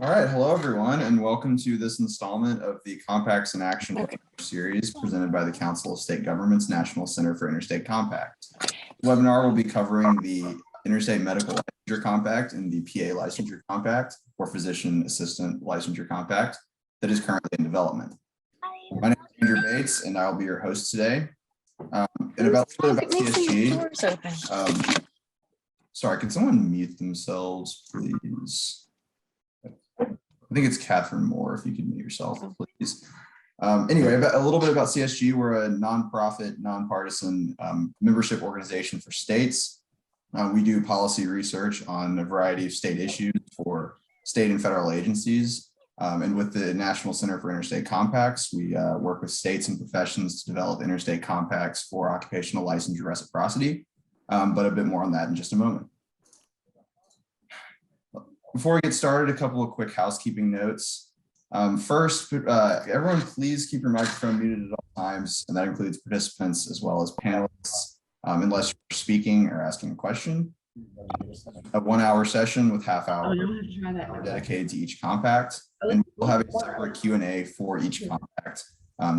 All right, hello everyone, and welcome to this installment of the Compacts in Action series presented by the Council of State Governments National Center for Interstate Compact. The webinar will be covering the Interstate Medical Licensure Compact and the PA Licensure Compact or Physician Assistant Licensure Compact that is currently in development. My name is Andrew Bates, and I will be your host today. And about CSG. Sorry, can someone mute themselves, please? I think it's Catherine Moore, if you could mute yourself, please. Anyway, a little bit about CSG. We're a nonprofit, nonpartisan membership organization for states. We do policy research on a variety of state issues for state and federal agencies. And with the National Center for Interstate Compacts, we work with states and professions to develop interstate compacts for occupational licensure reciprocity, but a bit more on that in just a moment. Before we get started, a couple of quick housekeeping notes. First, everyone please keep your microphone muted at all times, and that includes participants as well as panelists, unless you're speaking or asking a question. A 1-hour session with half-hour dedicated to each compact, and we'll have a separate Q&A for each compact,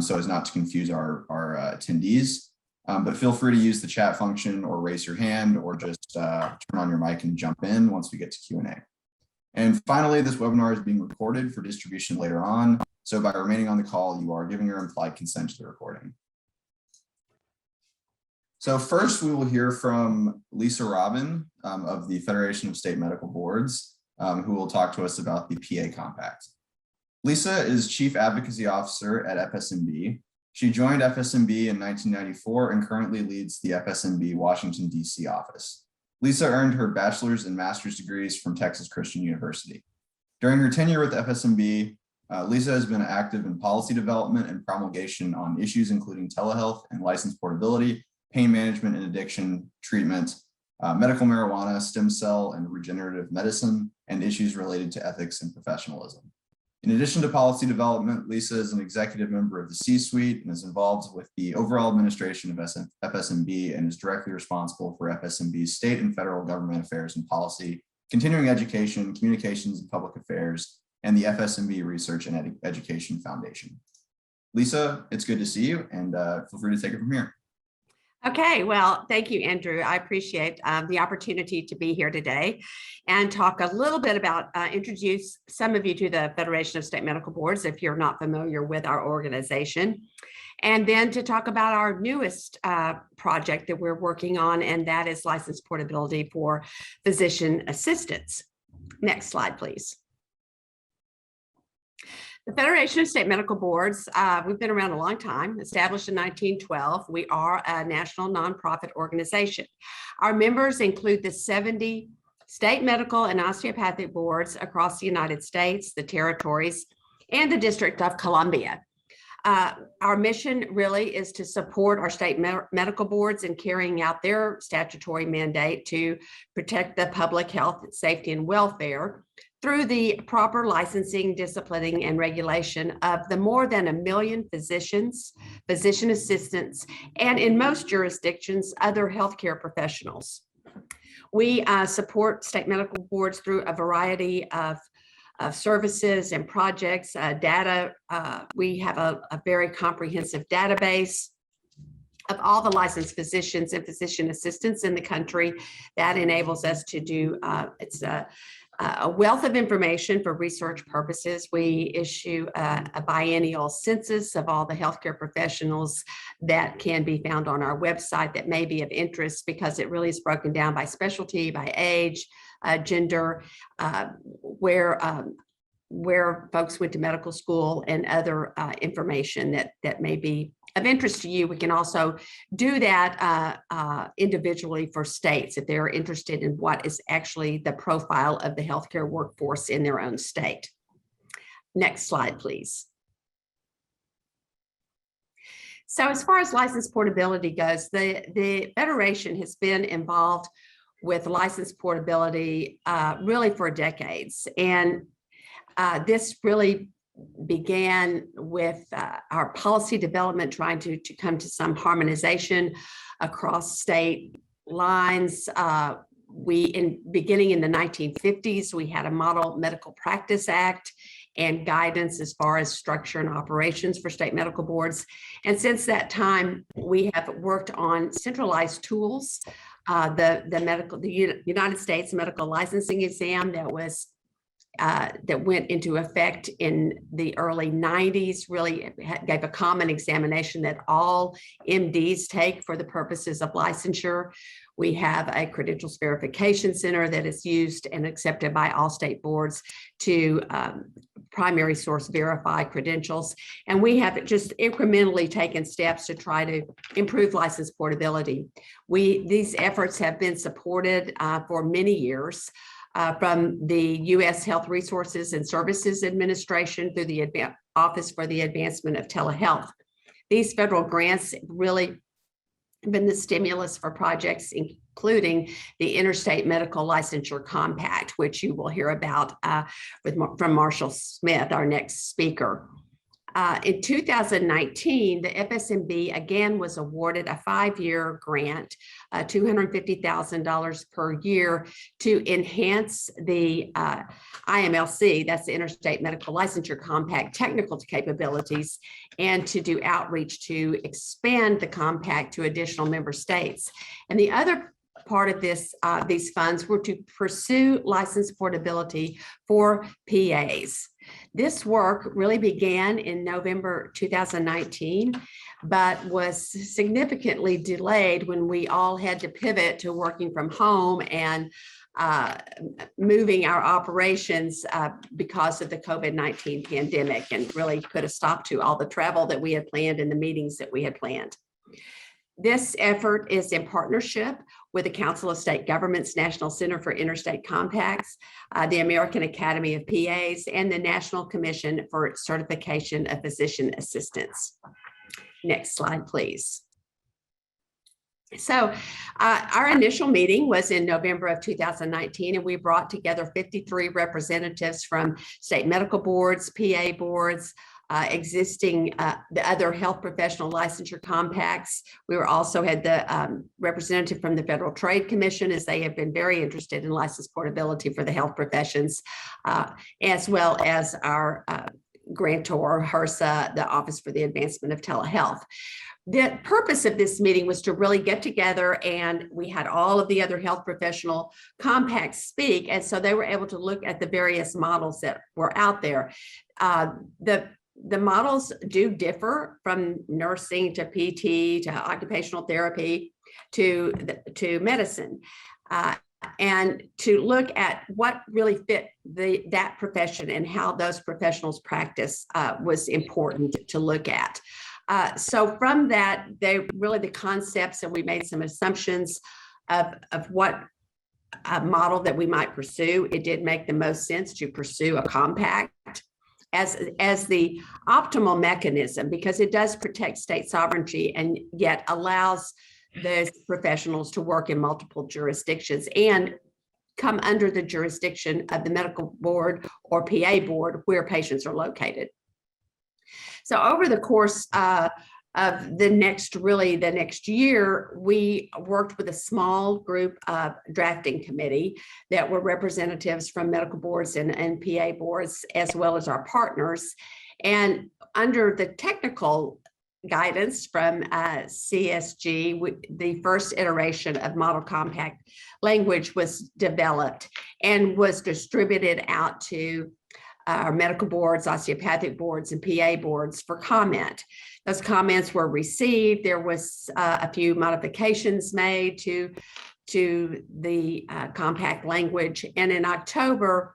so as not to confuse our attendees. But feel free to use the chat function or raise your hand or just turn on your mic and jump in once we get to Q&A. And finally, this webinar is being recorded for distribution later on. So by remaining on the call, you are giving your implied consent to the recording. So first, we will hear from Lisa Robin of the Federation of State Medical Boards, who will talk to us about the PA Compact. Lisa is Chief Advocacy Officer at FSMB. She joined FSMB in 1994 and currently leads the FSMB Washington, D.C. office. Lisa earned her bachelor's and master's degrees from Texas Christian University. During her tenure with FSMB, Lisa has been active in policy development and promulgation on issues including telehealth and license portability, pain management and addiction treatment, medical marijuana, stem cell and regenerative medicine, and issues related to ethics and professionalism. In addition to policy development, Lisa is an executive member of the C-suite and is involved with the overall administration of FSMB and is directly responsible for FSMB's state and federal government affairs and policy, continuing education, communications and public affairs, and the FSMB Research and Education Foundation. Lisa, it's good to see you, and feel free to take it from here. Okay, well, thank you, Andrew. I appreciate the opportunity to be here today and talk a little bit about, introduce some of you to the Federation of State Medical Boards if you're not familiar with our organization, and then to talk about our newest project that we're working on, and that is license portability for physician assistants. Next slide, please. The Federation of State Medical Boards, we've been around a long time, established in 1912. We are a national nonprofit organization. Our members include the 70 state medical and osteopathic boards across the United States, the territories, and the District of Columbia. Our mission really is to support our state medical boards in carrying out their statutory mandate to protect the public health, safety, and welfare through the proper licensing, disciplining, and regulation of the more than 1 million physicians, physician assistants, and in most jurisdictions, other healthcare professionals. We support state medical boards through a variety of services and projects, data. We have a very comprehensive database of all the licensed physicians and physician assistants in the country. That enables us to do, it's a wealth of information for research purposes. We issue a biennial census of all the healthcare professionals that can be found on our website that may be of interest because it really is broken down by specialty, by age, gender, where folks went to medical school, and other information that may be of interest to you. We can also do that individually for states if they're interested in what is actually the profile of the healthcare workforce in their own state. Next slide, please. So as far as license portability goes, the Federation has been involved with license portability really for decades. And this really began with our policy development, trying to come to some harmonization across state lines Beginning in the 1950s, we had a Model Medical Practice Act and guidance as far as structure and operations for state medical boards. And since that time, we have worked on centralized tools. The United States Medical Licensing Exam that went into effect in the early 90s really gave a common examination that all MDs take for the purposes of licensure. We have a credentials verification center that is used and accepted by all state boards to primary source verify credentials. And we have just incrementally taken steps to try to improve license portability. These efforts have been supported for many years from the U.S. Health Resources and Services Administration through the Office for the Advancement of Telehealth. These federal grants really been the stimulus for projects, including the Interstate Medical Licensure Compact, which you will hear about from Marshall Smith, our next speaker. In 2019, the FSMB again was awarded a 5-year grant, $250,000 per year, to enhance the IMLC, that's the Interstate Medical Licensure Compact, technical capabilities, and to do outreach to expand the compact to additional member states. And the other part of these funds were to pursue license portability for PAs. This work really began in November 2019, but was significantly delayed when we all had to pivot to working from home and moving our operations because of the COVID-19 pandemic, and really put a stop to all the travel that we had planned and the meetings that we had planned. This effort is in partnership with the Council of State Governments National Center for Interstate Compacts, the American Academy of PAs, and the National Commission for Certification of Physician Assistants. Next slide, please. So our initial meeting was in November of 2019, and we brought together 53 representatives from state medical boards, PA boards, existing the other health professional licensure compacts. We also had the representative from the Federal Trade Commission, as they have been very interested in license portability for the health professions, as well as our grantor, HRSA, the Office for the Advancement of Telehealth. The purpose of this meeting was to really get together, and we had all of the other health professional compacts speak, and so they were able to look at the various models that were out there. The models do differ from nursing to PT to occupational therapy to medicine, and to look at what really fit that profession and how those professionals practice was important to look at. So from that, the concepts, and we made some assumptions of what model that we might pursue. It did make the most sense to pursue a compact as the optimal mechanism, because it does protect state sovereignty and yet allows those professionals to work in multiple jurisdictions and come under the jurisdiction of the medical board or PA board where patients are located. So over the course of the next year, we worked with a small group drafting committee that were representatives from medical boards and PA boards, as well as our partners. And under the technical guidance from CSG, the first iteration of Model Compact language was developed and was distributed out to our medical boards, osteopathic boards, and PA boards for comment. Those comments were received. There was a few modifications made to the compact language. And in October,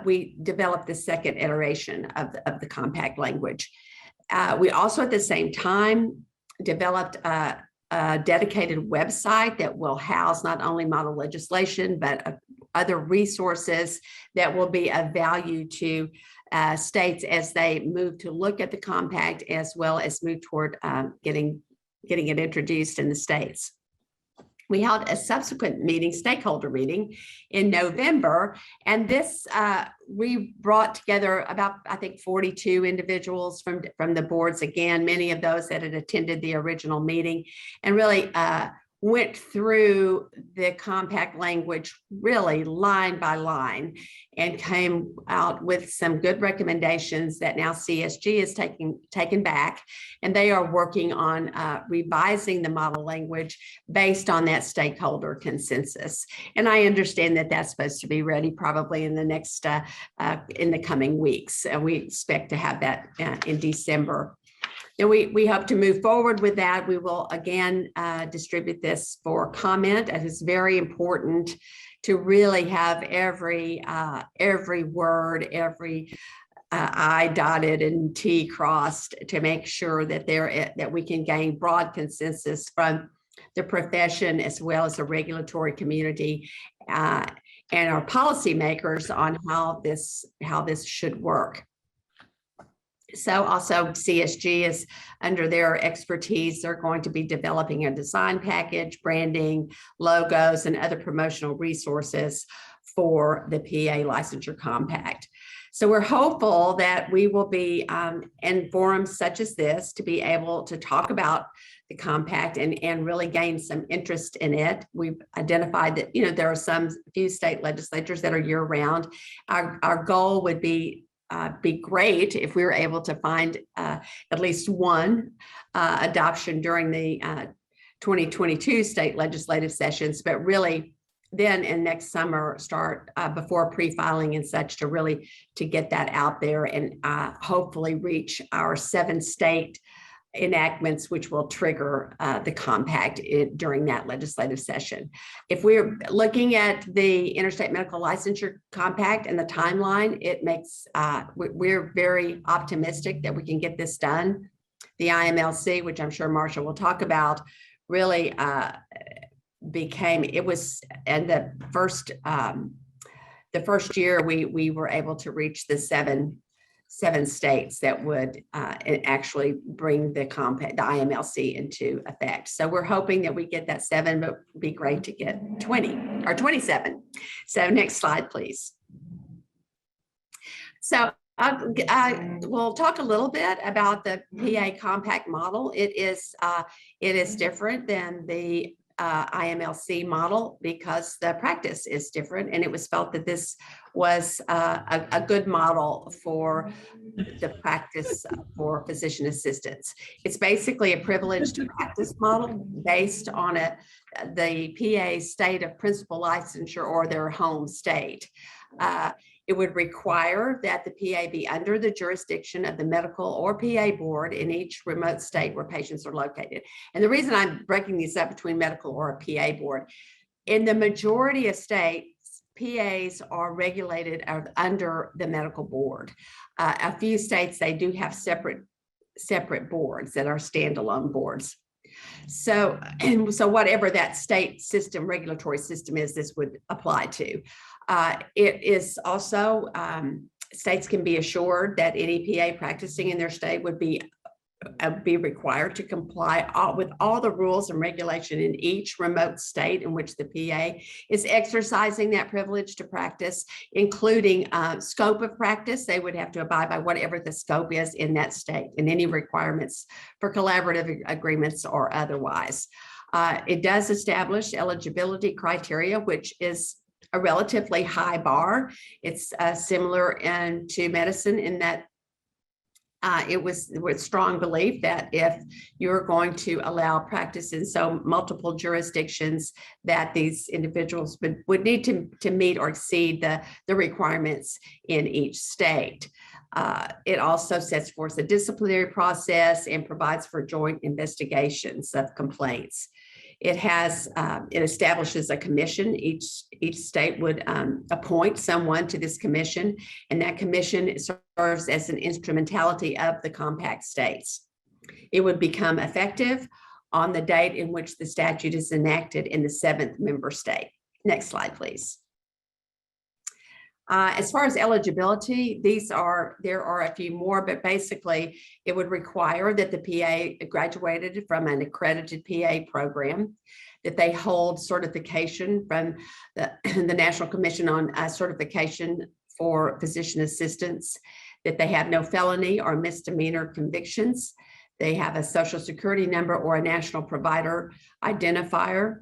we developed the second iteration of the compact language. We also, at the same time, developed a dedicated website that will house not only model legislation, but other resources that will be of value to states as they move to look at the compact, as well as move toward getting it introduced in the states. We held a subsequent meeting, stakeholder meeting, in November, and this we brought together about, I think, 42 individuals from the boards, again, many of those that had attended the original meeting, and really went through the compact language really line by line and came out with some good recommendations that now CSG is taken back, and they are working on revising the model language based on that stakeholder consensus. And I understand that that's supposed to be ready probably in the next in the coming weeks, and we expect to have that in December. And we hope to move forward with that. We will again distribute this for comment. It is very important to really have every word, every I dotted and T crossed to make sure that that we can gain broad consensus from the profession as well as the regulatory community and our policymakers on how this should work. So also CSG is under their expertise. They're going to be developing a design package, branding, logos, and other promotional resources for the PA Licensure Compact. So we're hopeful that we will be in forums such as this to be able to talk about the compact and really gain some interest in it. We've identified that, there are few state legislatures that are year round. Our goal would be great if we were able to find at least one adoption during the 2022 state legislative sessions, but really then in next summer start before pre-filing and such to get that out there and hopefully reach our 7 state enactments, which will trigger the compact during that legislative session. If we're looking at the Interstate Medical Licensure Compact and the timeline, it makes, we're very optimistic that we can get this done. The IMLC, which I'm sure Marsha will talk about, really it was, and the first year we were able to reach the seven states that would actually bring the compact, the IMLC, into effect. So we're hoping that we get that 7, but it'd be great to get 20 or 27. So next slide, please. So we'll talk a little bit about the PA compact model. It is different than the IMLC model because the practice is different, and it was felt that this was a good model for the practice for physician assistants. It's basically a privileged practice model based on the PA state of principal licensure or their home state. It would require that the PA be under the jurisdiction of the medical or PA board in each remote state where patients are located. And the reason I'm breaking these up between medical or a PA board, in the majority of states, PAs are regulated under the medical board. A few states, they do have separate boards that are standalone boards. So whatever that state system, regulatory system is, this would apply to. It is also, states can be assured that any PA practicing in their state would be required to comply with all the rules and regulation in each remote state in which the PA is exercising that privilege to practice, including scope of practice. They would have to abide by whatever the scope is in that state and any requirements for collaborative agreements or otherwise. It does establish eligibility criteria, which is a relatively high bar. It's similar to medicine in that it was with strong belief that if you're going to allow practice in so multiple jurisdictions, that these individuals would need to meet or exceed the requirements in each state. It also sets forth a disciplinary process and provides for joint investigations of complaints. It establishes a commission. Each state would appoint someone to this commission, and that commission serves as an instrumentality of the compact states. It would become effective on the date in which the statute is enacted in the 7th member state. Next slide, please. As far as eligibility, there are a few more, but basically it would require that the PA graduated from an accredited PA program, that they hold certification from the National Commission on Certification for Physician Assistants, that they have no felony or misdemeanor convictions, They have a social security number or a national provider identifier.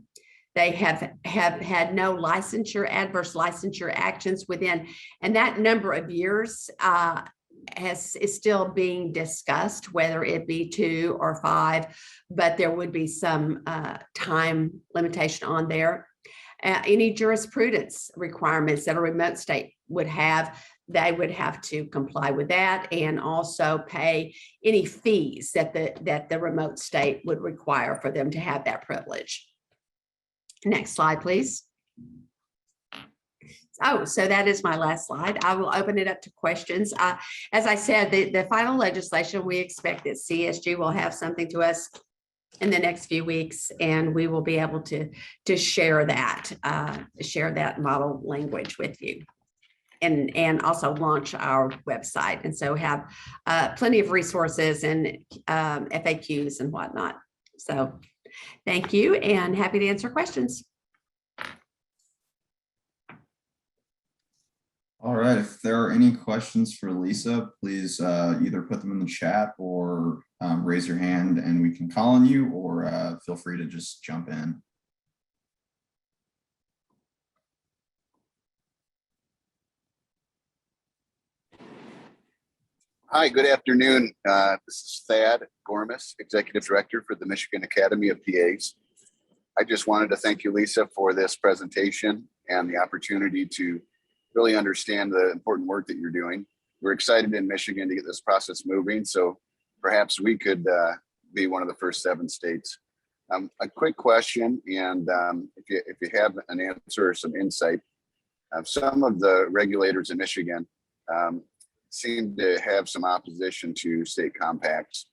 They have had no adverse licensure actions within, and that number of years is still being discussed, whether it be 2 or 5, but there would be some time limitation on there. Any jurisprudence requirements that a remote state would have, they would have to comply with that, and also pay any fees that the remote state would require for them to have that privilege. Next slide, please. Oh, so that is my last slide. I will open it up to questions. As I said, the final legislation, we expect that CSG will have something to us in the next few weeks, and we will be able to share that model language with you, and also launch our website, and so have plenty of resources and FAQs and whatnot. So thank you, and happy to answer questions. All right, if there are any questions for Lisa, please either put them in the chat or raise your hand and we can call on you, or feel free to just jump in. Hi, good afternoon. This is Thad Gormis, Executive Director for the Michigan Academy of PAs. I just wanted to thank you, Lisa, for this presentation and the opportunity to really understand the important work that you're doing. We're excited in Michigan to get this process moving, so perhaps we could be one of the first 7 states. A quick question, and if you have an answer or some insight, some of the regulators in Michigan seem to have some opposition to state compacts,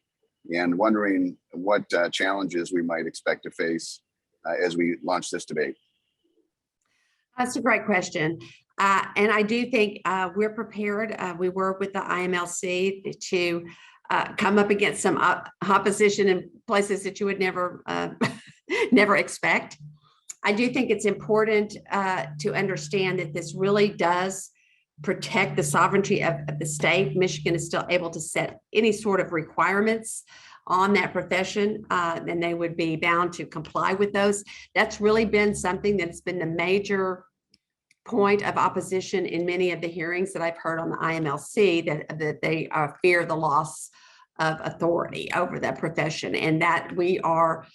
and wondering what challenges we might expect to face as we launch this debate. That's a great question. And I do think we're prepared. We work with the IMLC to come up against some opposition in places that you would never expect. I do think it's important to understand that this really does protect the sovereignty of the state. Michigan is still able to set any sort of requirements on that profession, and they would be bound to comply with those. That's really been something that's been the major point of opposition in many of the hearings that I've heard on the IMLC, that they fear the loss of authority over that profession, and that we are,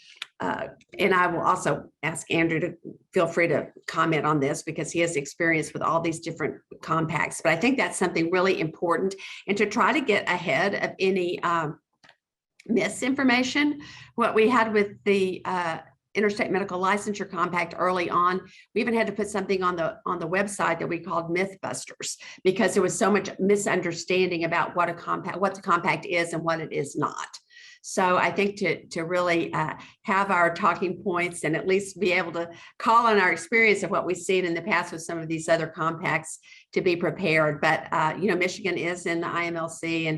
and I will also ask Andrew to feel free to comment on this because he has experience with all these different compacts, but I think that's something really important, and to try to get ahead of any misinformation. What we had with the Interstate Medical Licensure Compact early on, we even had to put something on the website that we called Mythbusters, because there was so much misunderstanding about what the compact is and what it is not. So I think to really have our talking points and at least be able to call on our experience of what we've seen in the past with some of these other compacts to be prepared. But Michigan is in the IMLC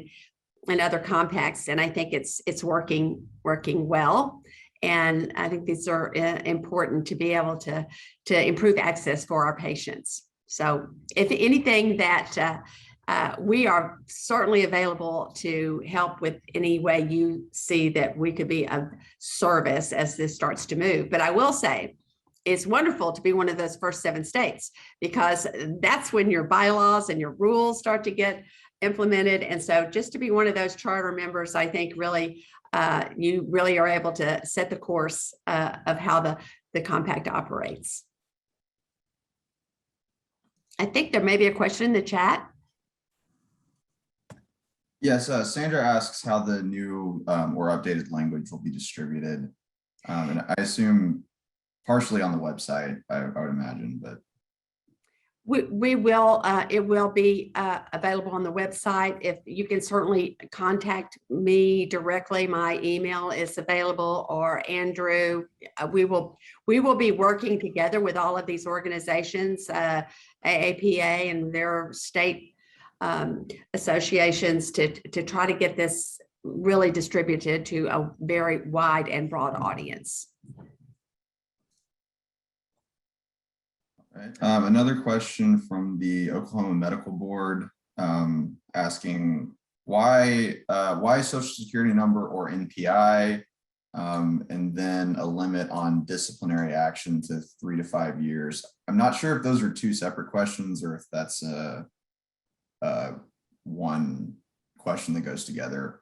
and other compacts, and I think it's working well. And I think these are important to be able to improve access for our patients. So if anything, that we are certainly available to help with any way you see that we could be of service as this starts to move. But I will say, it's wonderful to be one of those first 7 states, because that's when your bylaws and your rules start to get implemented. And so just to be one of those charter members, I think really you really are able to set the course of how the compact operates. I think there may be a question in the chat. Yes, Sandra asks how the new or updated language will be distributed. And I assume partially on the website, I would imagine, but. We will, it will be available on the website. If you can certainly contact me directly, my email is available, or Andrew. We will be working together with all of these organizations, AAPA and their state associations to try to get this really distributed to a very wide and broad audience. Right. Another question from the Oklahoma Medical Board asking why social security number or NPI, and then a limit on disciplinary action to 3 to 5 years. I'm not sure if those are two separate questions or if that's one question that goes together.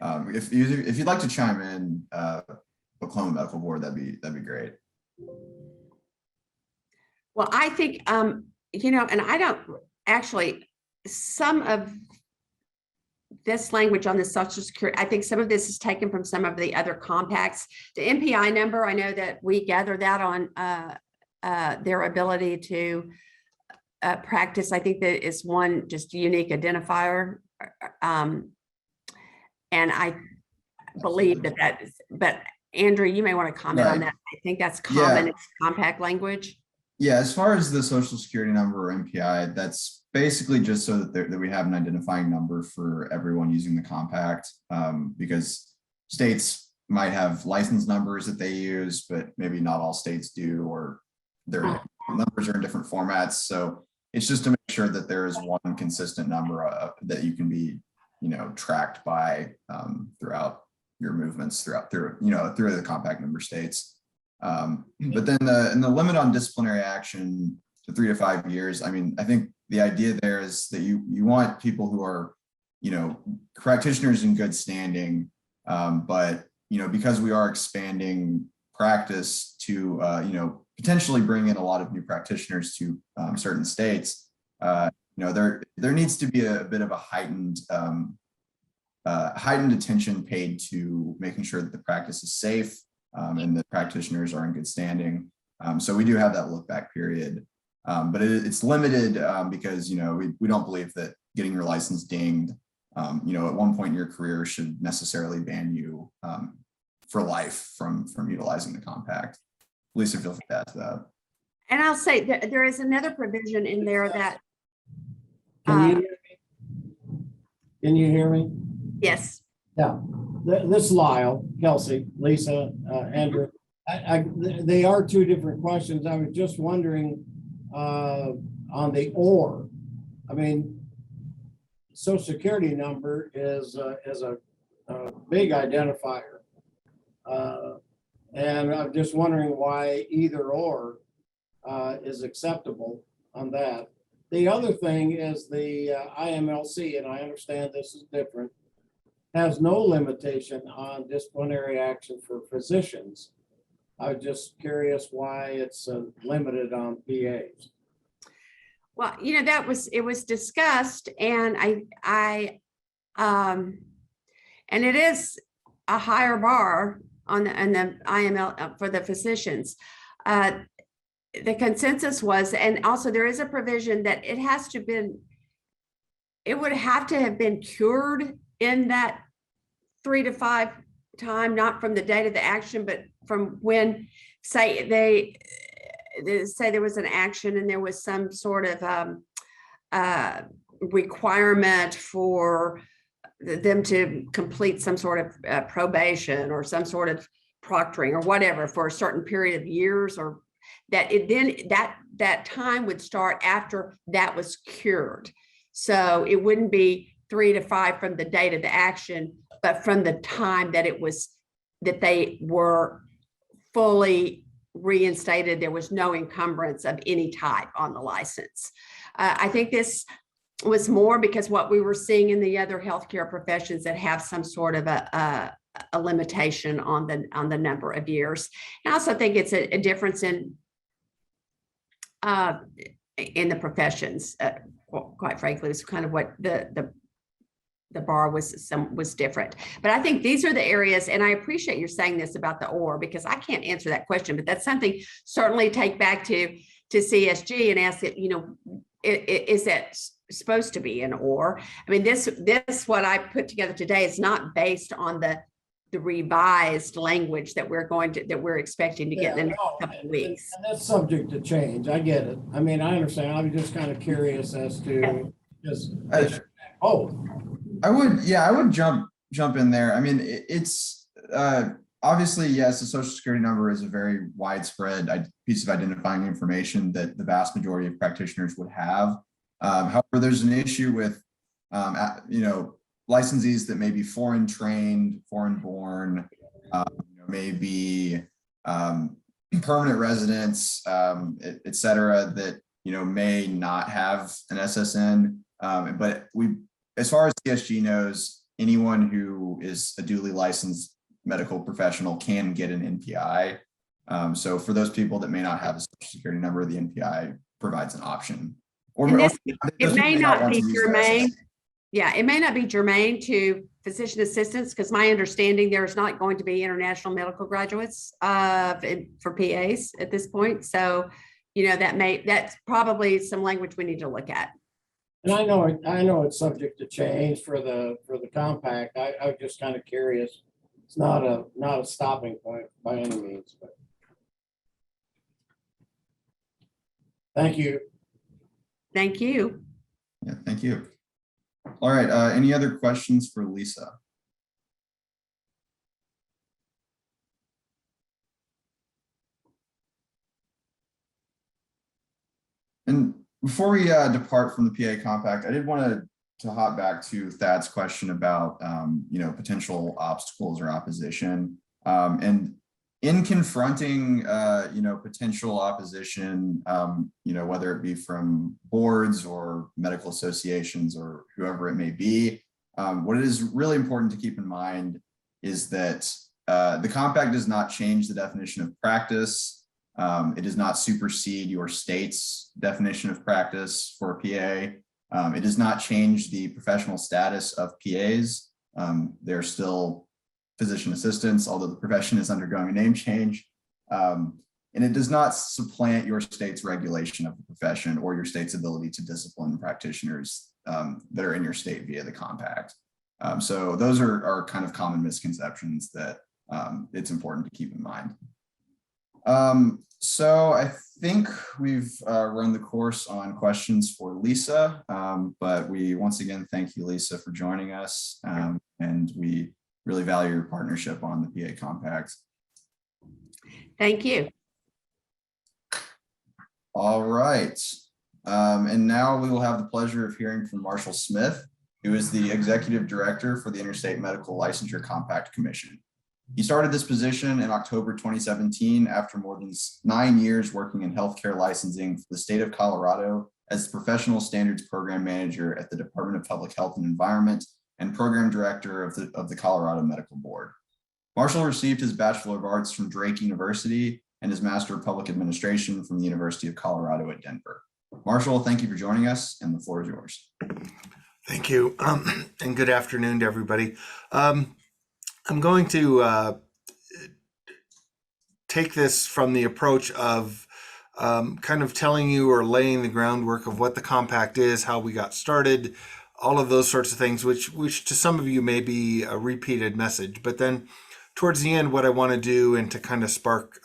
If you'd like to chime in, Oklahoma Medical Board, that'd be great. Well, I think, you know, and I don't actually, some of this language on the Social Security, I think some of this is taken from some of the other compacts. The NPI number, I know that we gather that on their ability to practice. I think that is one just unique identifier. And I believe that is, but Andrew, you may want to comment on that. I think that's common. It's compact language. Yeah, as far as the social security number or NPI, that's basically just so that we have an identifying number for everyone using the compact, because states might have license numbers that they use, but maybe not all states do, or their numbers are in different formats. So it's just to make sure that there is one consistent number that you can be, you know, tracked by throughout your movements through the compact member states. But then the limit on disciplinary action to 3 to 5 years. I mean, I think the idea there is that you want people who are, you know, practitioners in good standing, but, you know, because we are expanding practice to, you know, potentially bring in a lot of new practitioners to certain states, you know, there needs to be a bit of a heightened attention paid to making sure that the practice is safe and the practitioners are in good standing. So we do have that look back period, but it's limited because, you know, we don't believe that getting your license dinged, you know, at one point in your career should necessarily ban you for life from utilizing the compact. Lisa, feel free to add to that. And I'll say that there is another provision in there that. Can you hear me? Can you hear me? Yes. Yeah. This Lyle, Kelsey, Lisa, Andrew, they are two different questions. I was just wondering on the or. I mean, social security number is a big identifier. And I'm just wondering why either or is acceptable on that. The other thing is the IMLC, and I understand this is different, has no limitation on disciplinary action for physicians. I'm just curious why it's limited on PAs. Well, you know, it was discussed, and and it is a higher bar on the IML for the physicians. The consensus was, and also there is a provision that it would have to have been cured in that 3 to 5 time, not from the date of the action, but from when, say they say there was an action and there was some sort of requirement for them to complete some sort of probation or some sort of proctoring or whatever for a certain period of years, or that that time would start after that was cured. So it wouldn't be 3 to 5 from the date of the action, but from the time that that they were fully reinstated, there was no encumbrance of any type on the license. I think this was more because what we were seeing in the other healthcare professions that have some sort of a limitation on the number of years. And I also think it's a difference in the professions. Quite frankly, it's kind of what the bar was different. But I think these are the areas, and I appreciate you saying this about the or, because I can't answer that question, but that's something certainly take back to CSG and ask it, you know, is that supposed to be an or? I mean, this what I put together today is not based on the revised language that we're expecting to get in the next couple of weeks. And that's subject to change. I get it. I mean, I understand. I'm just kind of curious as to I would jump in there. I mean, it's obviously, yes, the social security number is a very widespread piece of identifying information that the vast majority of practitioners would have. However, there's an issue with, you know, licensees that may be foreign trained, foreign born, maybe permanent residents, et cetera, that may not have an SSN. But as far as CSG knows, anyone who is a duly licensed medical professional can get an NPI. So for those people that may not have a Social Security number, the NPI provides an option. It may not be germane. SSN. Yeah, it may not be germane to physician assistants, because my understanding there's not going to be international medical graduates for PAs at this point. So, that's probably some language we need to look at. And I know it's subject to change for the compact. I'm just kind of curious. It's not a stopping point by any means, but thank you. Thank you. Yeah, thank you. All right, any other questions for Lisa? And before we depart from the PA compact, I did want to hop back to Thad's question about potential obstacles or opposition. And in confronting potential opposition, whether it be from boards or medical associations or whoever it may be, what is really important to keep in mind is that the compact does not change the definition of practice. It does not supersede your state's definition of practice for a PA. It does not change the professional status of PAs. They're still physician assistants, although the profession is undergoing a name change. And it does not supplant your state's regulation of the profession or your state's ability to discipline practitioners that are in your state via the compact. So those are kind of common misconceptions that it's important to keep in mind. So I think we've run the course on questions for Lisa, but we once again thank you, Lisa, for joining us, and we really value your partnership on the PA compact. Thank you. All right. And now we will have the pleasure of hearing from Marshall Smith, who is the Executive Director for the Interstate Medical Licensure Compact Commission. He started this position in October 2017 after more than 9 years working in healthcare licensing for the state of Colorado as Professional Standards Program Manager at the Department of Public Health and Environment and Program Director of the Colorado Medical Board. Marshall received his Bachelor of Arts from Drake University and his Master of Public Administration from the University of Colorado at Denver. Marshall, thank you for joining us, and the floor is yours. Thank you, and good afternoon to everybody. I'm going to take this from the approach of kind of telling you or laying the groundwork of what the compact is, how we got started, all of those sorts of things, which to some of you may be a repeated message. But then towards the end, what I want to do, and to kind of spark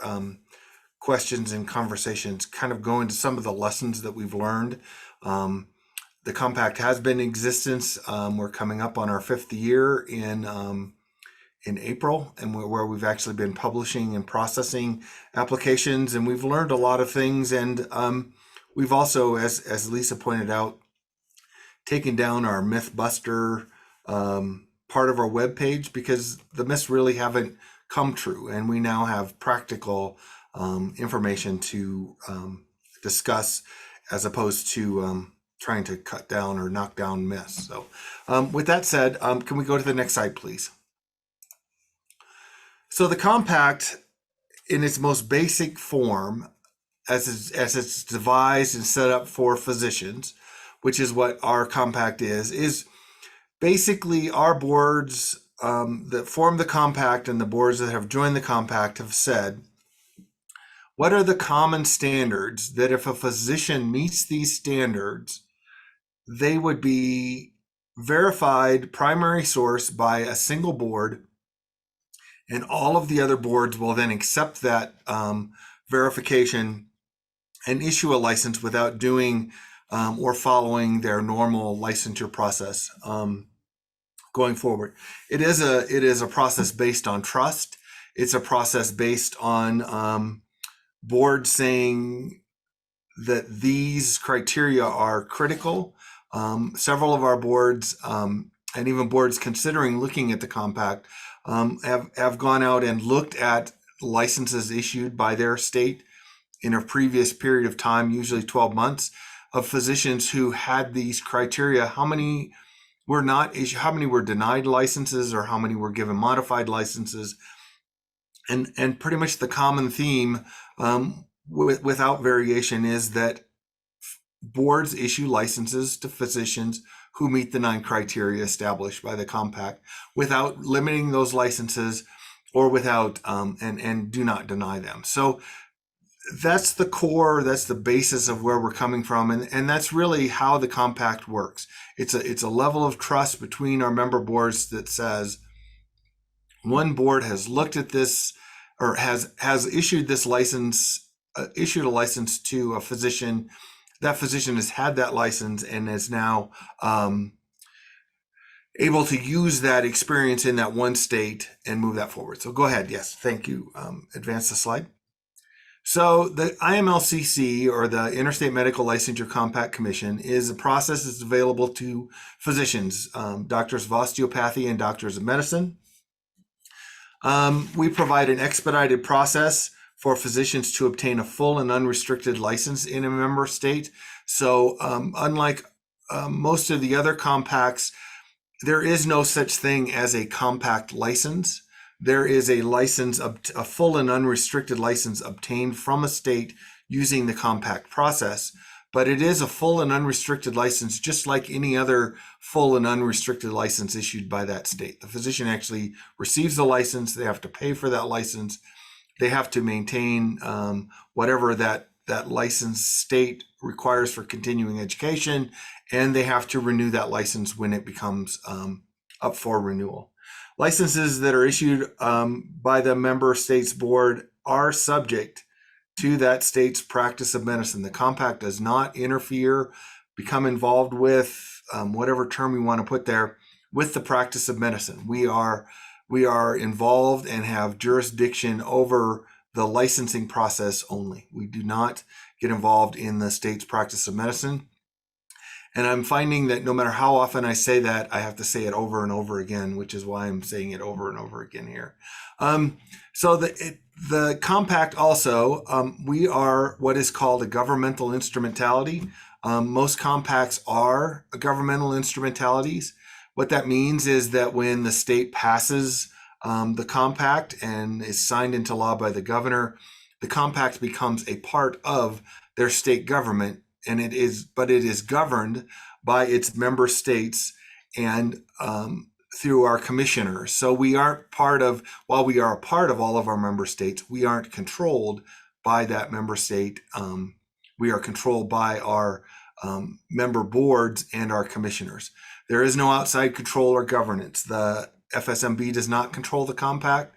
questions and conversations, kind of go into some of the lessons that we've learned. The compact has been in existence. We're coming up on our 5th year in April, and where we've actually been publishing and processing applications, and we've learned a lot of things. And we've also, as Lisa pointed out, taken down our Mythbuster part of our webpage, because the myths really haven't come true, and we now have practical information to discuss, as opposed to trying to cut down or knock down myths. So with that said, can we go to the next slide, please? So the compact, in its most basic form, as it's devised and set up for physicians, which is what our compact is basically our boards that form the compact and the boards that have joined the compact have said, what are the common standards that if a physician meets these standards, they would be verified primary source by a single board, and all of the other boards will then accept that verification and issue a license without doing or following their normal licensure process going forward. It is a process based on trust. It's a process based on boards saying that these criteria are critical. Several of our boards and even boards considering looking at the compact have gone out and looked at licenses issued by their state in a previous period of time, usually 12 months, of physicians who had these criteria. How many were not issued, how many were denied licenses, or how many were given modified licenses? And pretty much the common theme, without variation, is that boards issue licenses to physicians who meet the 9 criteria established by the compact without limiting those licenses or without and do not deny them. So that's the core, that's the basis of where we're coming from, and that's really how the compact works. It's a level of trust between our member boards that says one board has looked at this, or has issued this license, issued a license to a physician. That physician has had that license and is now able to use that experience in that one state and move that forward. So go ahead. Yes, thank you. Advance the slide. So the IMLCC, or the Interstate Medical Licensure Compact Commission, is a process that's available to physicians, doctors of osteopathy and doctors of medicine. We provide an expedited process for physicians to obtain a full and unrestricted license in a member state. So unlike most of the other compacts, there is no such thing as a compact license. There is a license, a full and unrestricted license obtained from a state using the compact process, but it is a full and unrestricted license, just like any other full and unrestricted license issued by that state. The physician actually receives the license, they have to pay for that license, they have to maintain whatever that licensed state requires for continuing education, and they have to renew that license when it becomes up for renewal. Licenses that are issued by the member states board are subject to that state's practice of medicine. The compact does not interfere, become involved with, whatever term we want to put there, with the practice of medicine. We are involved and have jurisdiction over the licensing process only. We do not get involved in the state's practice of medicine. And I'm finding that no matter how often I say that, I have to say it over and over again, which is why I'm saying it over and over again here. So the compact also, we are what is called a governmental instrumentality. Most compacts are governmental instrumentalities. What that means is that when the state passes the compact and is signed into law by the governor, the compact becomes a part of their state government. And it is governed by its member states and through our commissioners. So we aren't while we are a part of all of our member states, we aren't controlled by that member state. We are controlled by our member boards and our commissioners. There is no outside control or governance. The FSMB does not control the compact.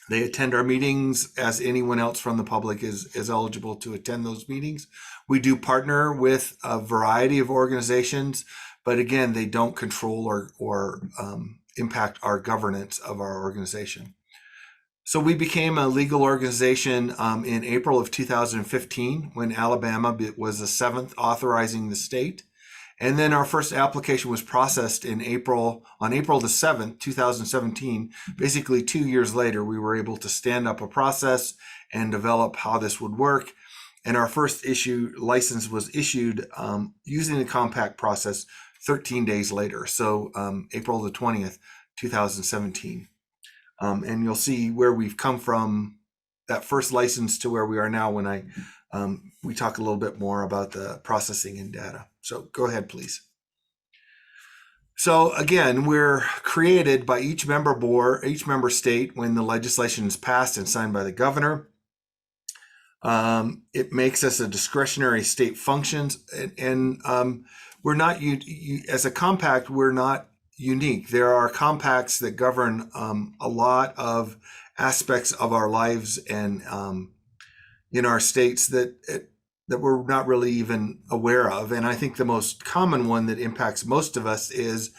They attend our meetings as anyone else from the public is eligible to attend those meetings. We do partner with a variety of organizations, but again, they don't control or impact our governance of our organization. So we became a legal organization in April of 2015 when Alabama was the 7th authorizing the state. And then our first application was processed on April the 7th, 2017. Basically 2 years later, we were able to stand up a process and develop how this would work. And our first license was issued using the compact process 13 days later. So April the 20th, 2017. And you'll see where we've come from that first license to where we are now when we talk a little bit more about the processing and data. So go ahead, please. So again, we're created by each member board, each member state when the legislation is passed and signed by the governor. It makes us a discretionary state functions, and we're not, as a compact, we're not unique. There are compacts that govern a lot of aspects of our lives and in our states that we're not really even aware of. And I think the most common one that impacts most of us is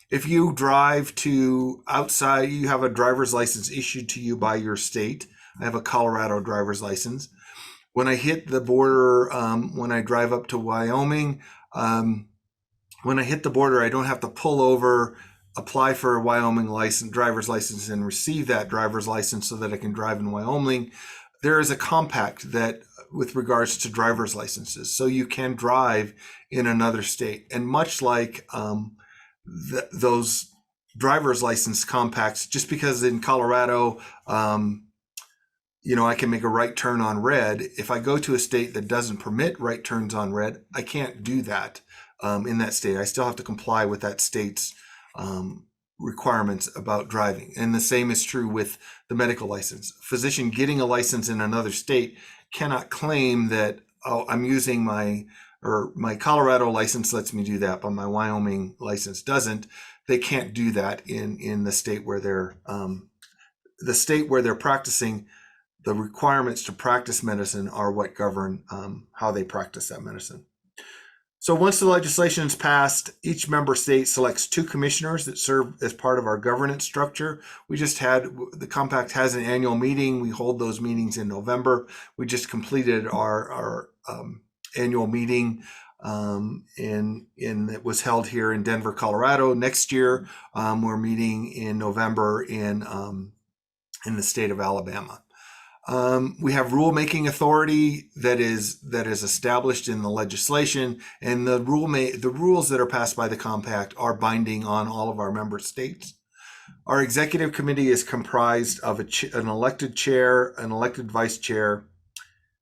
if you drive to outside, you have a driver's license issued to you by your state. I have a Colorado driver's license. When I hit the border, when I drive up to Wyoming, when I hit the border, I don't have to pull over, apply for a Wyoming driver's license, and receive that driver's license so that I can drive in Wyoming. There is a compact that with regards to driver's licenses, so you can drive in another state. And much like those driver's license compacts, just because in Colorado, I can make a right turn on red. If I go to a state that doesn't permit right turns on red, I can't do that in that state. I still have to comply with that state's requirements about driving. And the same is true with the medical license. A physician getting a license in another state cannot claim that, oh, I'm using my Colorado license lets me do that, but my Wyoming license doesn't. They can't do that in the state where they're practicing. The requirements to practice medicine are what govern how they practice that medicine. So once the legislation is passed, each member state selects 2 commissioners that serve as part of our governance structure. The compact has an annual meeting. We hold those meetings in November. We just completed our annual meeting it was held here in Denver, Colorado. Next year, we're meeting in November in the state of Alabama. We have rulemaking authority that is established in the legislation, and the rules that are passed by the compact are binding on all of our member states. Our executive committee is comprised of an elected chair, an elected vice chair,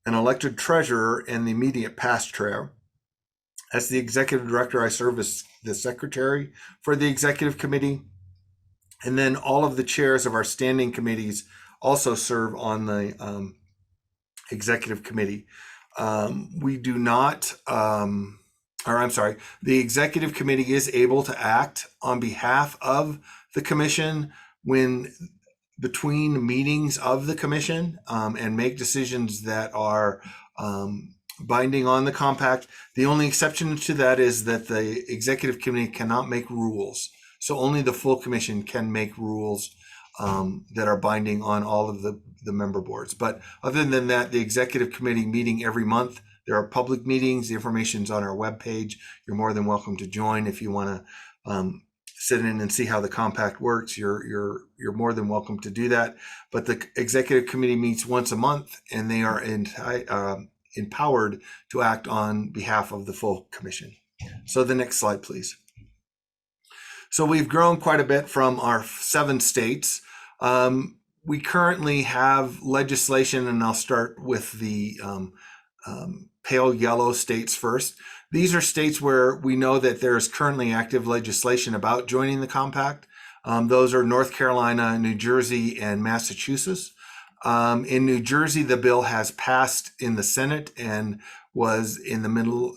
an elected treasurer, and the immediate past chair. As the executive director, I serve as the secretary for the executive committee, and then all of the chairs of our standing committees also serve on the executive committee. The executive committee is able to act on behalf of the commission between meetings of the commission and make decisions that are binding on the compact. The only exception to that is that the executive committee cannot make rules. So only the full commission can make rules that are binding on all of the member boards. But other than that, the executive committee meeting every month. There are public meetings. The information's on our webpage. You're more than welcome to join if you want to sit in and see how the compact works. You're more than welcome to do that. But the executive committee meets once a month, and they are empowered to act on behalf of the full commission. So the next slide, please. So we've grown quite a bit from our 7 states. We currently have legislation, and I'll start with the pale yellow states first. These are states where we know that there is currently active legislation about joining the compact. Those are North Carolina, New Jersey, and Massachusetts. In New Jersey, the bill has passed in the Senate and was in the middle,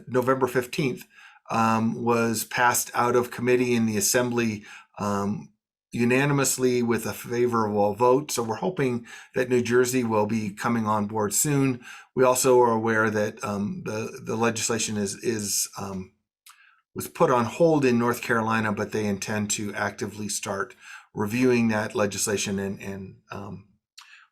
November 15th, was passed out of committee in the Assembly unanimously with a favorable vote. So we're hoping that New Jersey will be coming on board soon. We also are aware that the legislation was put on hold in North Carolina, but they intend to actively start reviewing that legislation and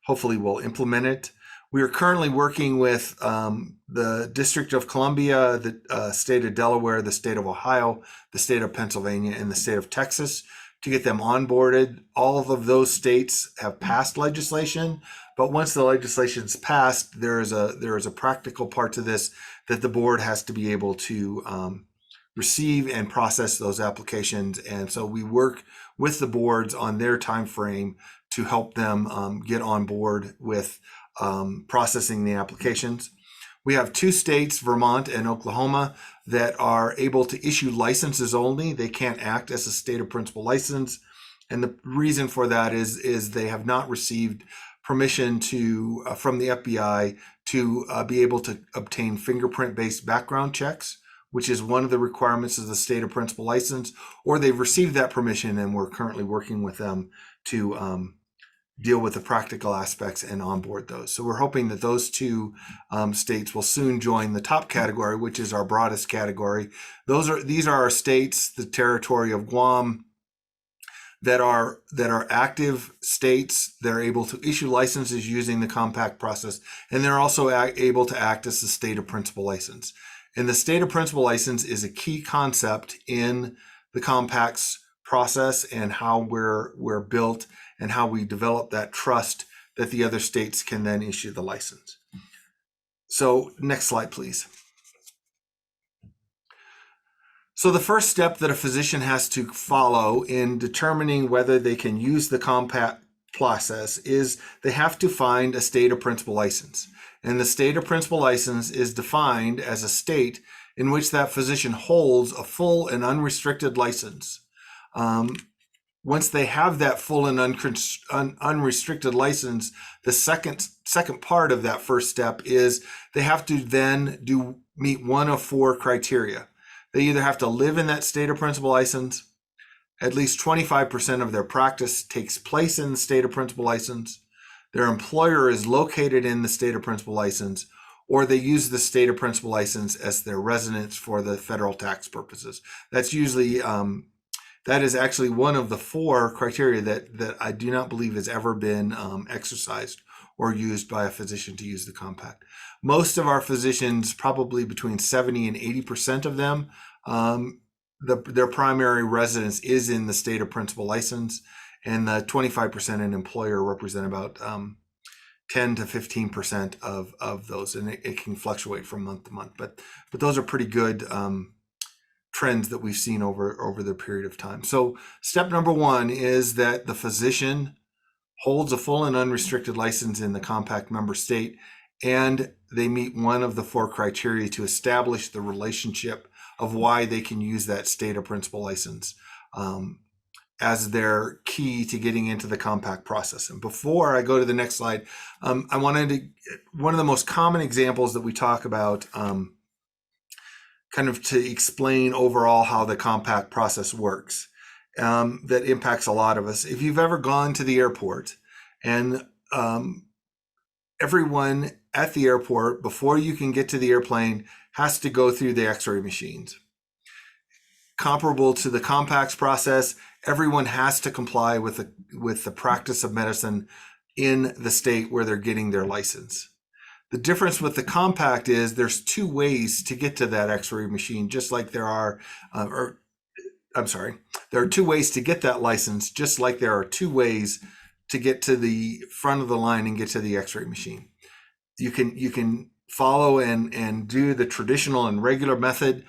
hopefully will implement it. We are currently working with the District of Columbia, the state of Delaware, the state of Ohio, the state of Pennsylvania, and the state of Texas to get them onboarded. All of those states have passed legislation, but once the legislation's passed, there is a practical part to this that the board has to be able to receive and process those applications. And so we work with the boards on their time frame to help them get on board with processing the applications. We have 2 states, Vermont and Oklahoma, that are able to issue licenses only. They can't act as a state of principal license. And the reason for that is they have not received permission from the FBI to be able to obtain fingerprint-based background checks, which is one of the requirements of the state of principal license, or they've received that permission and we're currently working with them to deal with the practical aspects and onboard those. So we're hoping that those 2 states will soon join the top category, which is our broadest category. These are our states, the territory of Guam, that are active states. They're able to issue licenses using the compact process, and they're also able to act as the state of principal license. And the state of principal license is a key concept in the compact's process and how we're built and how we develop that trust that the other states can then issue the license. So next slide, please. So the first step that a physician has to follow in determining whether they can use the compact process is they have to find a state of principal license. And the state of principal license is defined as a state in which that physician holds a full and unrestricted license. Once they have that full and unrestricted license, the second part of that first step is they have to then meet one of 4 criteria. They either have to live in that state of principal license, at least 25% of their practice takes place in the state of principal license, their employer is located in the state of principal license, or they use the state of principal license as their residence for the federal tax purposes. That's usually, that is actually one of the 4 criteria that I do not believe has ever been exercised or used by a physician to use the compact. Most of our physicians, probably between 70 and 80% of them, their primary residence is in the state of principal license, and the 25% in employer represent about 10 to 15% of those, and it can fluctuate from month to month. But those are pretty good trends that we've seen over the period of time. So step number 1 is that the physician holds a full and unrestricted license in the compact member state, and they meet one of the 4 criteria to establish the relationship of why they can use that state of principal license as their key to getting into the compact process. And before I go to the next slide, one of the most common examples that we talk about kind of to explain overall how the compact process works that impacts a lot of us. If you've ever gone to the airport and everyone at the airport, before you can get to the airplane, has to go through the x-ray machines. Comparable to the compacts process, everyone has to comply with the practice of medicine in the state where they're getting their license. The difference with the compact is there's 2 ways to get to that x-ray machine, just like there are, there are 2 ways to get that license, just like there are 2 ways to get to the front of the line and get to the x-ray machine. You can follow and do the traditional and regular method.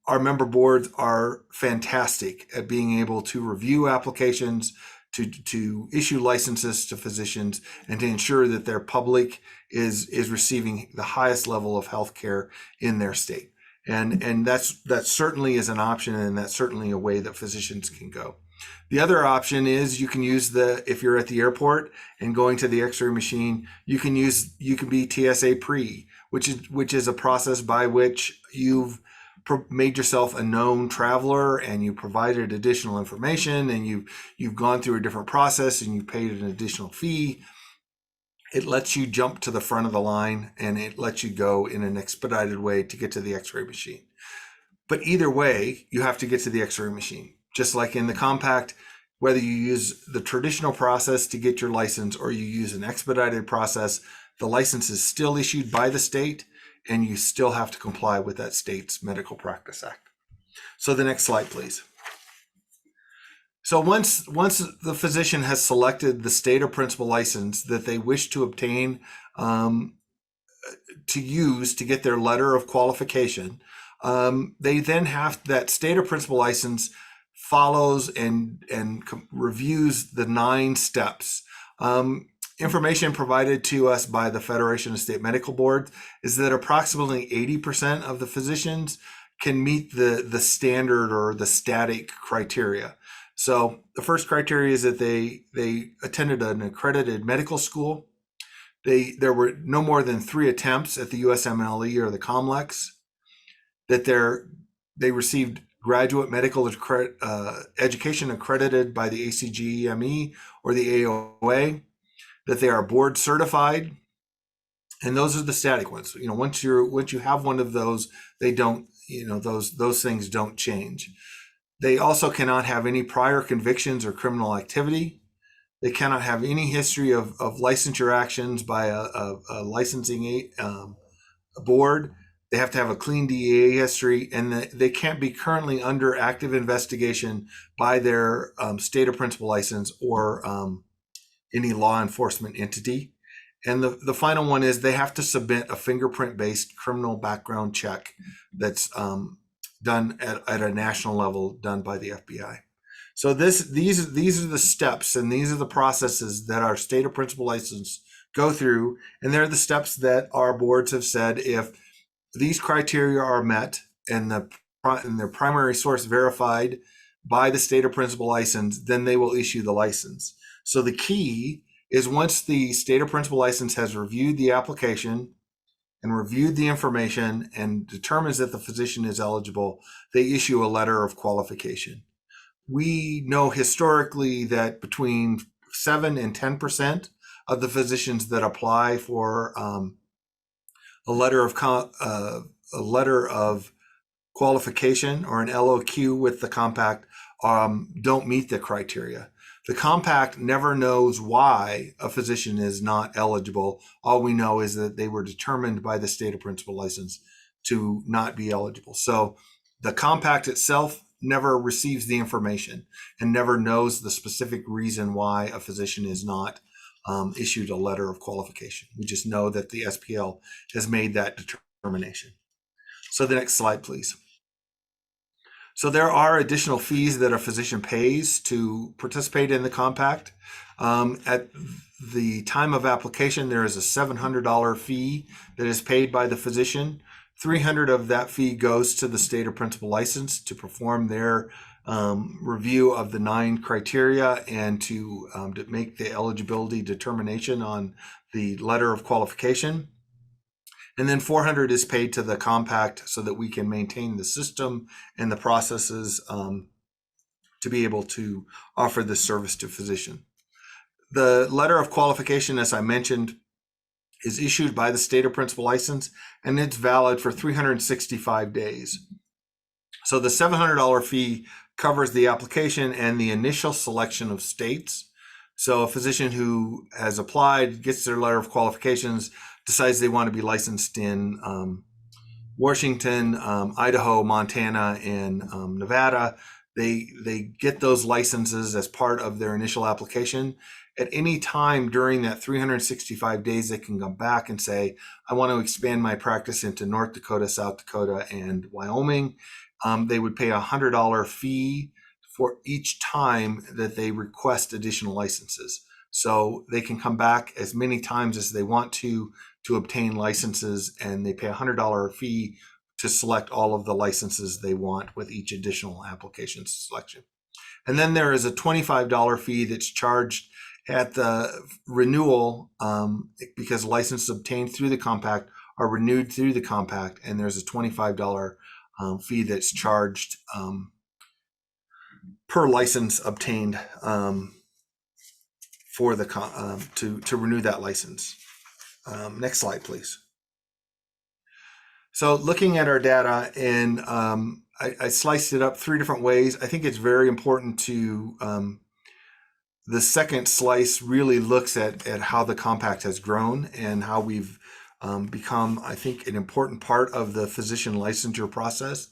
Our member boards are fantastic at being able to review applications, to issue licenses to physicians, and to ensure that their public is receiving the highest level of health care in their state. And that certainly is an option, and that's certainly a way that physicians can go. The other option is you can use if you're at the airport and going to the x-ray machine, you can be TSA pre, which is a process by which you've made yourself a known traveler and you provided additional information and you've gone through a different process and you paid an additional fee. It lets you jump to the front of the line and it lets you go in an expedited way to get to the x-ray machine. But either way, you have to get to the x-ray machine. Just like in the compact, whether you use the traditional process to get your license or you use an expedited process, the license is still issued by the state and you still have to comply with that state's Medical Practice Act. So the next slide, please. So once the physician has selected the state or principal license that they wish to obtain to use to get their letter of qualification, they then have that state or principal license follows and reviews the 9 steps. Information provided to us by the Federation of State Medical Boards is that approximately 80% of the physicians can meet the standard or the static criteria. So the first criteria is that they attended an accredited medical school. There were no more than 3 attempts at the USMLE or the COMLEX, that they received graduate medical education accredited by the ACGME or the AOA, that they are board certified, and those are the static ones. Once you have one of those, they don't, those things don't change. They also cannot have any prior convictions or criminal activity. They cannot have any history of licensure actions by a licensing board. They have to have a clean DEA history, and they can't be currently under active investigation by their state or principal license or any law enforcement entity. And the final one is they have to submit a fingerprint-based criminal background check that's done at a national level, done by the FBI. So these are the steps, and these are the processes that our state or principal license go through, and they're the steps that our boards have said if these criteria are met and their primary source verified by the state or principal license, then they will issue the license. So the key is once the state or principal license has reviewed the application and reviewed the information and determines that the physician is eligible, they issue a letter of qualification. We know historically that between 7 and 10% of the physicians that apply for a letter of qualification or an LOQ with the compact don't meet the criteria. The compact never knows why a physician is not eligible. All we know is that they were determined by the state or principal license to not be eligible. So the compact itself never receives the information and never knows the specific reason why a physician is not issued a letter of qualification. We just know that the SPL has made that determination. So the next slide, please. So there are additional fees that a physician pays to participate in the compact. At the time of application, there is a $700 fee that is paid by the physician. $300 of that fee goes to the state or principal license to perform their review of the 9 criteria and to make the eligibility determination on the letter of qualification. And then $400 is paid to the compact so that we can maintain the system and the processes to be able to offer this service to physicians. The letter of qualification, as I mentioned, is issued by the state or principal license, and it's valid for 365 days. So the $700 fee covers the application and the initial selection of states. So a physician who has applied, gets their letter of qualifications, decides they want to be licensed in Washington, Idaho, Montana, and Nevada. They get those licenses as part of their initial application. At any time during that 365 days, they can come back and say, I want to expand my practice into North Dakota, South Dakota, and Wyoming. They would pay a $100 fee for each time that they request additional licenses. So they can come back as many times as they want to obtain licenses, and they pay a $100 fee to select all of the licenses they want with each additional application selection. And then there is a $25 fee that's charged at the renewal because licenses obtained through the compact are renewed through the compact, and there's a $25 fee that's charged per license obtained for the to renew that license. Next slide, please. So looking at our data, and I sliced it up 3 different ways. I think it's very important to the second slice really looks at how the compact has grown and how we've become, I think, an important part of the physician licensure process.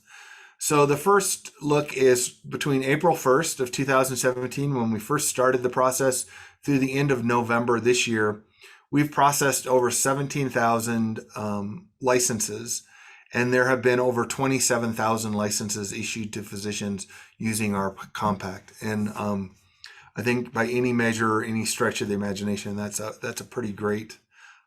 So the first look is between April 1st of 2017, when we first started the process, through the end of November this year. We've processed over 17,000 licenses, and there have been over 27,000 licenses issued to physicians using our compact. And I think by any measure, any stretch of the imagination, that's a pretty great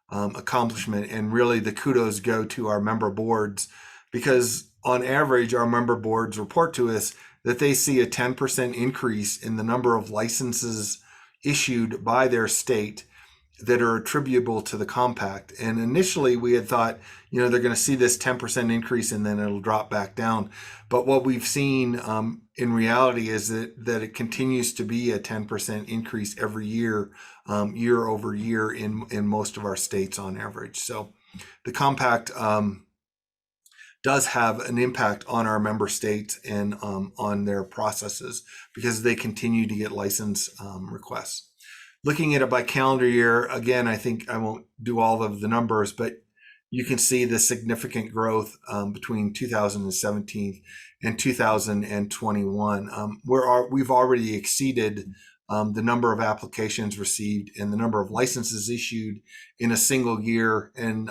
accomplishment. And really the kudos go to our member boards, because on average, our member boards report to us that they see a 10% increase in the number of licenses issued by their state that are attributable to the compact. And initially we had thought, they're going to see this 10% increase and then it'll drop back down. But what we've seen in reality is that it continues to be a 10% increase every year, year over year in most of our states on average. So the compact does have an impact on our member states and on their processes, because they continue to get license requests. Looking at it by calendar year, again, I think I won't do all of the numbers, but you can see the significant growth between 2017 and 2021. We've already exceeded the number of applications received and the number of licenses issued in a single year, and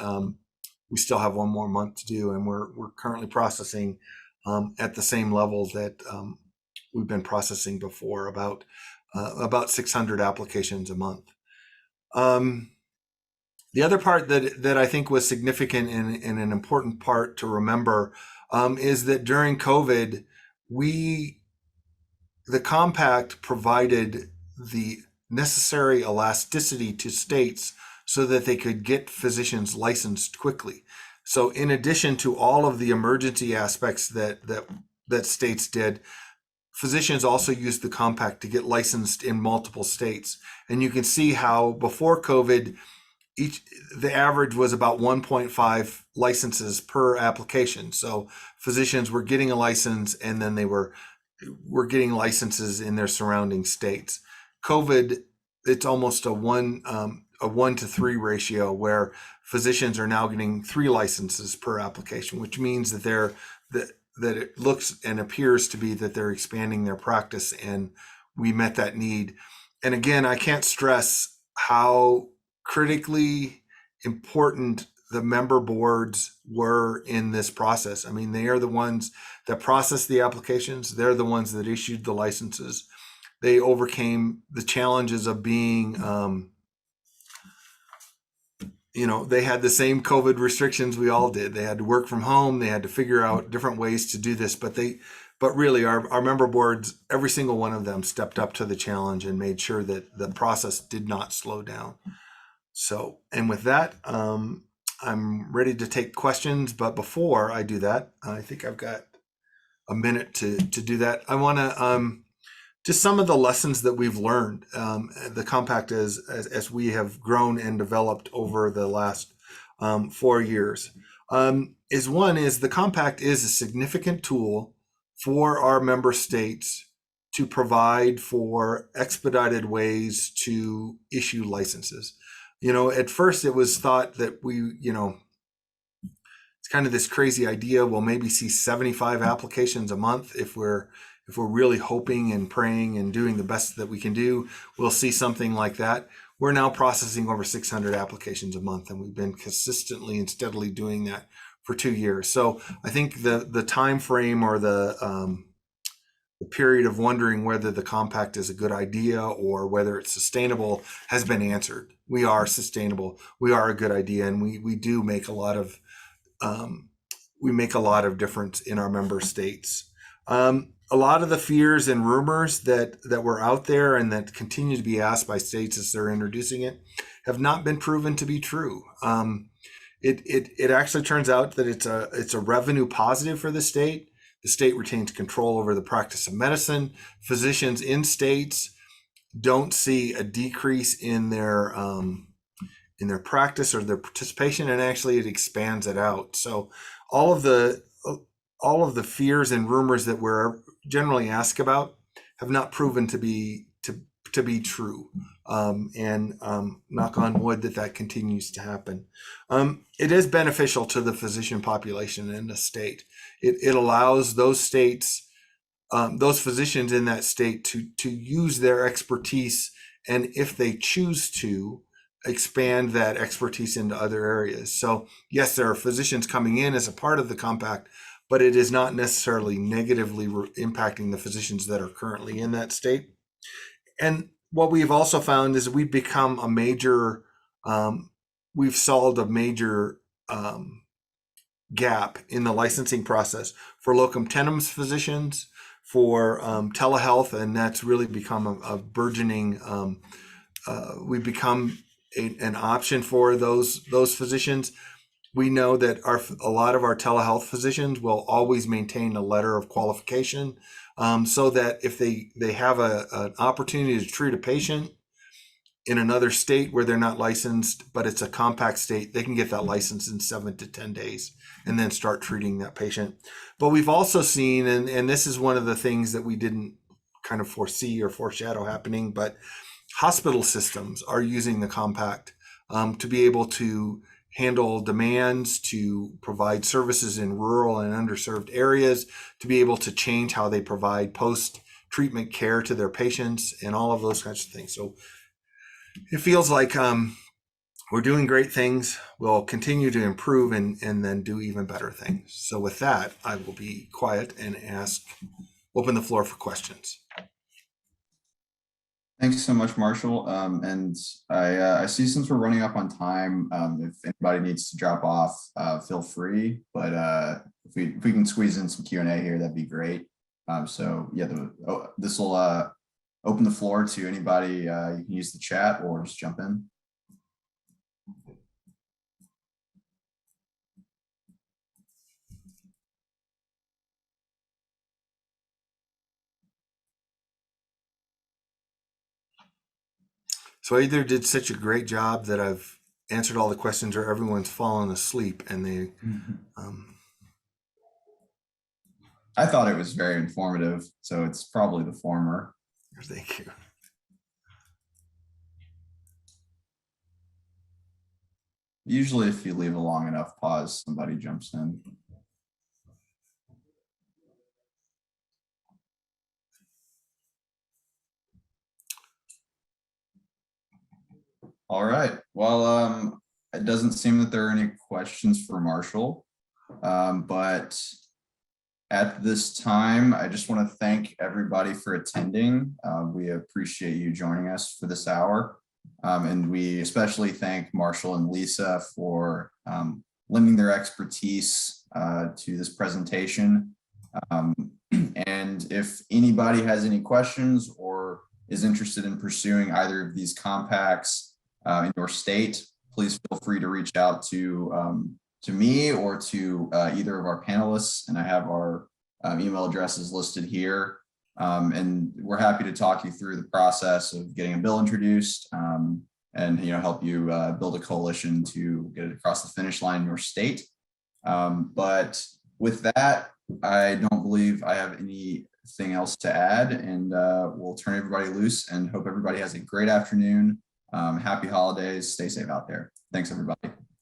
we still have one more month to do, and we're currently processing at the same level that we've been processing before, about 600 applications a month. The other part that I think was significant and an important part to remember is that during COVID, the compact provided the necessary elasticity to states so that they could get physicians licensed quickly. So in addition to all of the emergency aspects that states did, physicians also used the compact to get licensed in multiple states. And you can see how before COVID, the average was about 1.5 licenses per application. So physicians were getting a license, and then they were getting licenses in their surrounding states. COVID, it's almost a 1 to 3 ratio, where physicians are now getting 3 licenses per application, which means that that it looks and appears to be that they're expanding their practice, and we met that need. And again, I can't stress how critically important the member boards were in this process. I mean, they are the ones that processed the applications. They're the ones that issued the licenses. They overcame the challenges of being, they had the same COVID restrictions we all did. They had to work from home. They had to figure out different ways to do this, but really our member boards, every single one of them stepped up to the challenge and made sure that the process did not slow down. So, and with that, I'm ready to take questions, but before I do that, I think I've got a minute to do that. I want to just some of the lessons that we've learned, the compact as we have grown and developed over the last 4 years, is the compact is a significant tool for our member states to provide for expedited ways to issue licenses. At first it was thought that it's kind of this crazy idea. We'll maybe see 75 applications a month. If we're really hoping and praying and doing the best that we can do, we'll see something like that. We're now processing over 600 applications a month, and we've been consistently and steadily doing that for 2 years. So I think the time frame, or the period of wondering whether the compact is a good idea or whether it's sustainable has been answered. We are sustainable. We are a good idea, and we do make a lot of difference in our member states. A lot of the fears and rumors that were out there and that continue to be asked by states as they're introducing it have not been proven to be true. It actually turns out that it's a revenue positive for the state. The state retains control over the practice of medicine. Physicians in states don't see a decrease in their practice or their participation, and actually it expands it out. So all of the fears and rumors that we're generally asked about have not proven to be true. Knock on wood that continues to happen. It is beneficial to the physician population in the state. It allows those states, those physicians in that state to use their expertise, and if they choose to, expand that expertise into other areas. So yes, there are physicians coming in as a part of the compact, but it is not necessarily negatively impacting the physicians that are currently in that state. And what we've also found is we've become we've solved a major gap in the licensing process for locum tenens physicians, for telehealth, and that's really become a burgeoning, we've become an option for those physicians. We know that a lot of our telehealth physicians will always maintain a letter of qualification, so that if they have an opportunity to treat a patient in another state where they're not licensed, but it's a compact state, they can get that license in 7 to 10 days and then start treating that patient. But we've also seen, and this is one of the things that we didn't kind of foresee or foreshadow happening, but hospital systems are using the compact to be able to handle demands, to provide services in rural and underserved areas, to be able to change how they provide post-treatment care to their patients, and all of those kinds of things. So it feels like we're doing great things. We'll continue to improve and then do even better things. So with that, I will be quiet and open the floor for questions. Thanks so much, Marshall. And I see since we're running up on time, if anybody needs to drop off, feel free. But if we can squeeze in some Q&A here, that'd be great. So yeah, this will open the floor to anybody. You can use the chat or just jump in. So I either did such a great job that I've answered all the questions, or everyone's fallen asleep and they. I thought it was very informative, so it's probably the former. Thank you. Usually if you leave a long enough pause, somebody jumps in. All right. Well, it doesn't seem that there are any questions for Marshall, but at this time, I just want to thank everybody for attending. We appreciate you joining us for this hour. And we especially thank Marshall and Lisa for lending their expertise to this presentation. And if anybody has any questions or is interested in pursuing either of these compacts in your state, please feel free to reach out to me or to either of our panelists. And I have our email addresses listed here. And we're happy to talk you through the process of getting a bill introduced and help you build a coalition to get it across the finish line in your state. But with that, I don't believe I have anything else to add, and we'll turn everybody loose and hope everybody has a great afternoon. Happy holidays. Stay safe out there. Thanks, everybody.